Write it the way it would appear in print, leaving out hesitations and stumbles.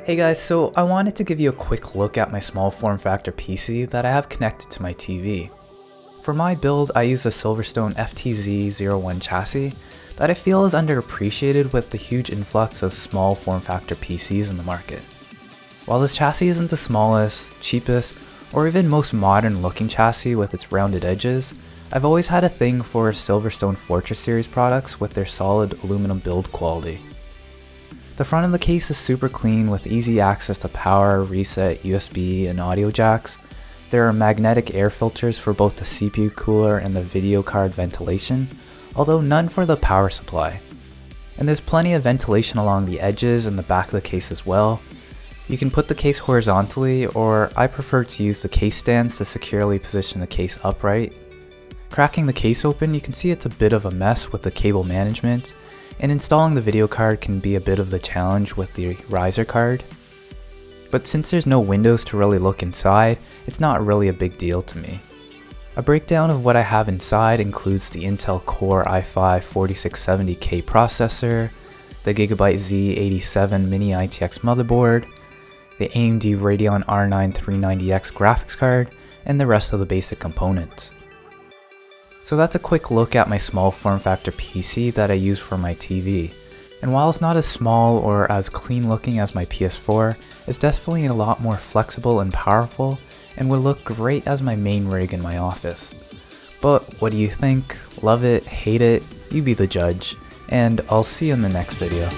Hey guys, so I wanted to give you a quick look at my small form factor PC that I have connected to my TV. For my build, I use a SilverStone FTZ01 chassis that I feel is underappreciated with the huge influx of small form factor PCs in the market. While this chassis isn't the smallest, cheapest, or even most modern looking chassis with its rounded edges, I've always had a thing for SilverStone Fortress series products with their solid aluminum build quality. The front of the case is super clean with easy access to power, reset, USB, and audio jacks. There are magnetic air filters for both the CPU cooler and the video card ventilation, although none for the power supply. And there's plenty of ventilation along the edges and the back of the case as well. You can put the case horizontally, or I prefer to use the case stands to securely position the case upright. Cracking the case open, you can see it's a bit of a mess with the cable management, and installing the video card can be a bit of the challenge with the riser card. But since there's no windows to really look inside, it's not really a big deal to me. A breakdown of what I have inside includes the Intel Core i5-4670K processor, the Gigabyte Z87 Mini ITX motherboard, the AMD Radeon R9 390X graphics card, and the rest of the basic components. So that's a quick look at my small form factor PC that I use for my TV. And while it's not as small or as clean looking as my PS4, it's definitely a lot more flexible and powerful and would look great as my main rig in my office. But what do you think? Love it? Hate it? You be the judge. And I'll see you in the next video.